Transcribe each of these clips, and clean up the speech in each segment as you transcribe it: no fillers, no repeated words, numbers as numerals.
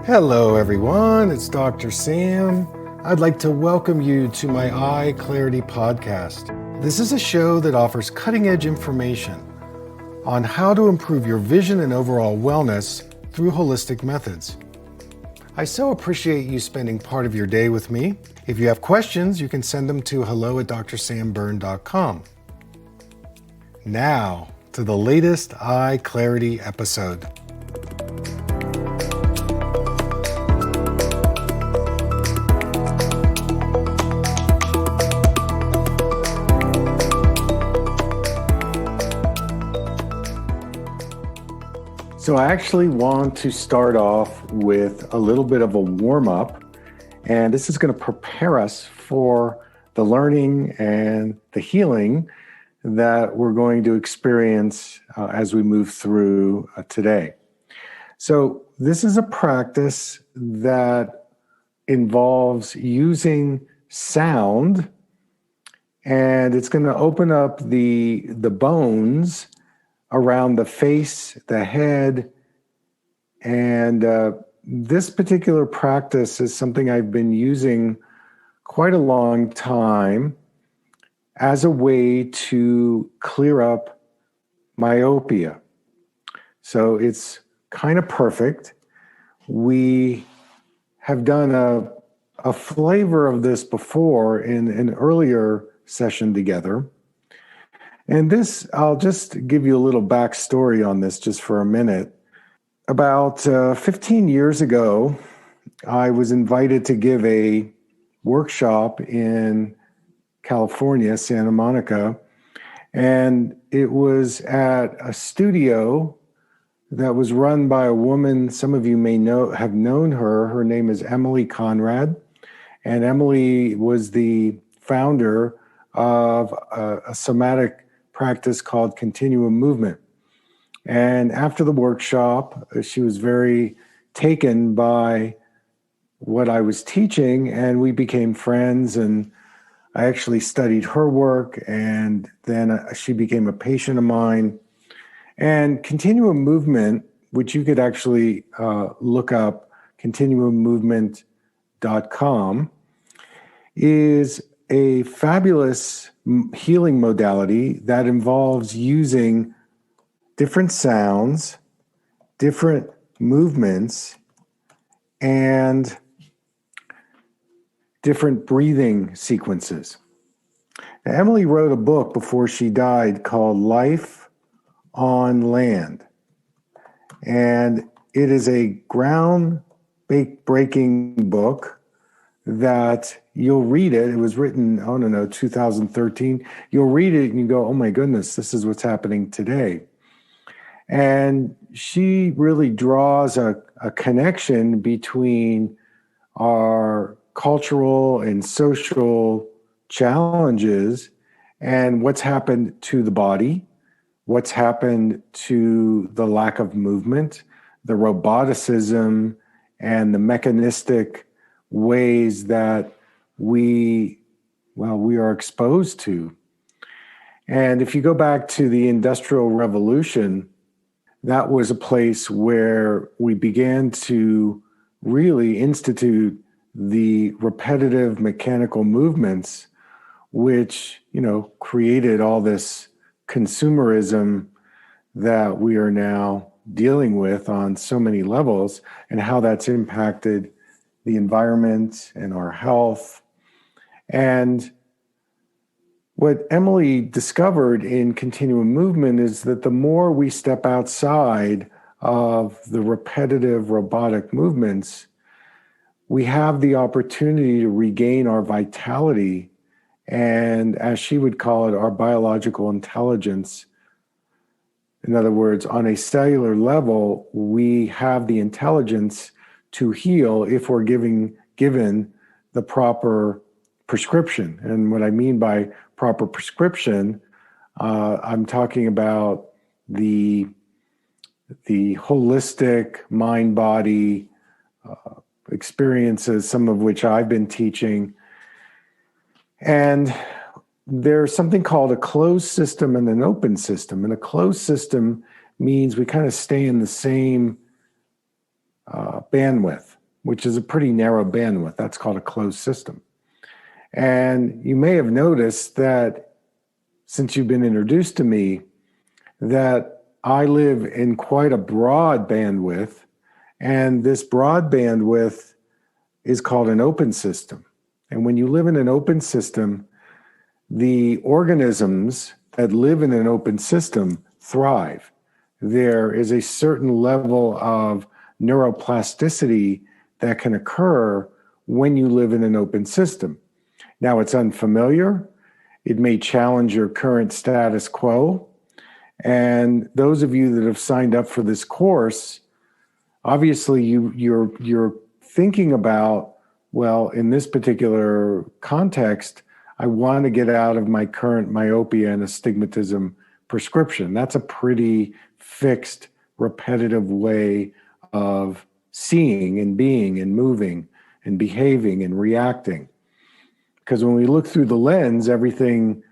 Hello everyone, it's Dr. Sam. I'd like to welcome you to my EyeClarity Podcast. This is a show that offers cutting-edge information on how to improve your vision and overall wellness through holistic methods. I so appreciate you spending part of your day with me. If you have questions, you can send them to hello@drsambyrne.com. Now, to the latest EyeClarity episode. So I actually want to start off with a little bit of a warm-up, and this is going to prepare us for the learning and the healing that we're going to experience as we move through today. So this is a practice that involves using sound, and it's going to open up the bones around the face, the head, and this particular practice is something I've been using quite a long time as a way to clear up myopia. So it's kind of perfect. We have done a flavor of this before in an earlier session together. And this, I'll just give you a little backstory on this just for a minute. About 15 years ago, I was invited to give a workshop in California, Santa Monica, and it was at a studio that was run by a woman. Some of you may have known her. Her name is Emily Conrad, and Emily was the founder of a somatic practice called Continuum movement. And after the workshop, she was very taken by what I was teaching, and we became friends, and I actually studied her work, and then she became a patient of mine. And Continuum movement, which you could actually look up, continuummovement.com, is a fabulous healing modality that involves using different sounds, different movements, and different breathing sequences. Now, Emily wrote a book before she died called Life on Land. And it is a groundbreaking book that you'll read it. It was written, 2013. You'll read it and you go, oh my goodness, this is what's happening today. And she really draws a connection between our cultural and social challenges and what's happened to the body, what's happened to the lack of movement, the roboticism, and the mechanistic ways that we are exposed to. And if you go back to the Industrial Revolution, that was a place where we began to really institute the repetitive mechanical movements, which, created all this consumerism that we are now dealing with on so many levels, and how that's impacted the environment and our health. And what Emily discovered in Continuum movement is that the more we step outside of the repetitive robotic movements, we have the opportunity to regain our vitality and, as she would call it, our biological intelligence. In other words, on a cellular level, we have the intelligence to heal if we're given the proper prescription. And what I mean by proper prescription, I'm talking about the holistic mind-body experiences, some of which I've been teaching. And there's something called a closed system and an open system. And a closed system means we kind of stay in the same bandwidth. which is a pretty narrow bandwidth. That's called a closed system. And you may have noticed that since you've been introduced to me, that I live in quite a broad bandwidth, and this broad bandwidth is called an open system. And when you live in an open system, the organisms that live in an open system thrive. There is a certain level of neuroplasticity that can occur when you live in an open system. Now, it's unfamiliar. It may challenge your current status quo. And those of you that have signed up for this course, obviously you're thinking about, well, in this particular context, I want to get out of my current myopia and astigmatism prescription. That's a pretty fixed, repetitive way of seeing and being and moving and behaving and reacting. Because when we look through the lens, everything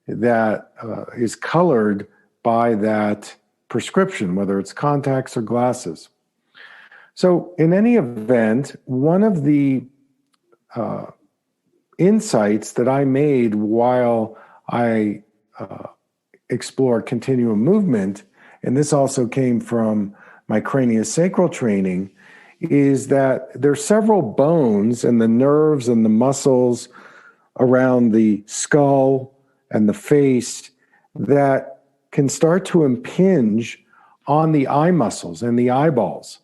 that is colored by that prescription, whether it's contacts or glasses. So in any event, one of the insights that I made while I explored continuum movement, and this also came from my craniosacral training, is that there's several bones and the nerves and the muscles around the skull and the face that can start to impinge on the eye muscles and the eyeballs.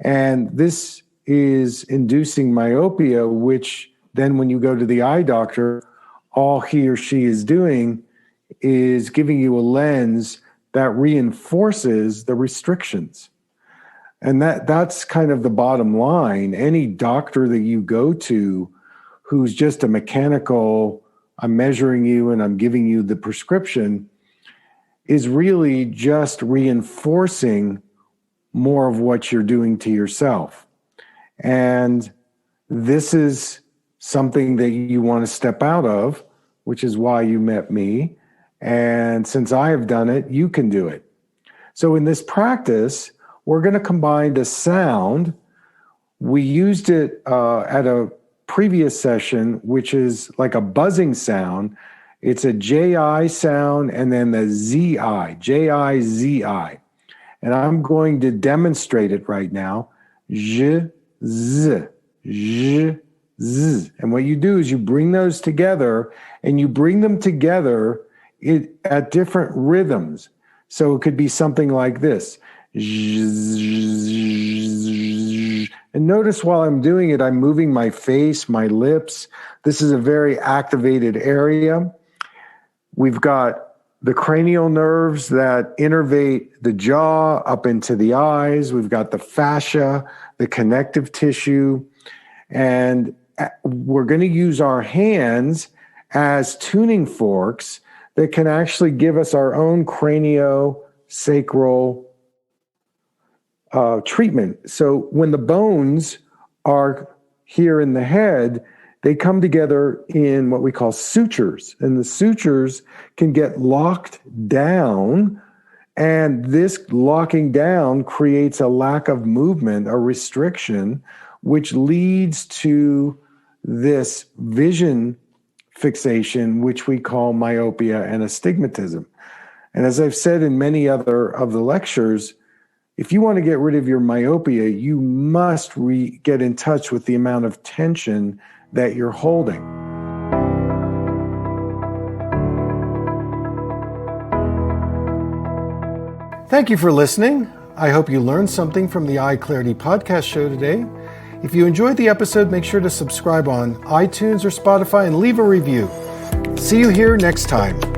And this is inducing myopia, which then when you go to the eye doctor, all he or she is doing is giving you a lens that reinforces the restrictions. And that's kind of the bottom line. Any doctor that you go to who's just a mechanical, I'm measuring you and I'm giving you the prescription, is really just reinforcing more of what you're doing to yourself. And this is something that you want to step out of, which is why you met me. And since I have done it, you can do it. So in this practice, we're going to combine the sound. We used it at a previous session, which is like a buzzing sound. It's a J-I sound and then the Z-I, J-I-Z-I. And I'm going to demonstrate it right now. J, Z, J, Z. And what you do is you bring those together, and you bring them together at different rhythms. So it could be something like this. And notice while I'm doing it, I'm moving my face, my lips. This is a very activated area. We've got the cranial nerves that innervate the jaw up into the eyes. We've got the fascia, the connective tissue. And we're going to use our hands as tuning forks that can actually give us our own craniosacral treatment. So when the bones are here in the head, they come together in what we call sutures. And the sutures can get locked down. And this locking down creates a lack of movement, a restriction, which leads to this vision fixation, which we call myopia and astigmatism. And as I've said in many other of the lectures, if you want to get rid of your myopia, you must get in touch with the amount of tension that you're holding. Thank you for listening. I hope you learned something from the EyeClarity Podcast show today. If you enjoyed the episode, make sure to subscribe on iTunes or Spotify and leave a review. See you here next time.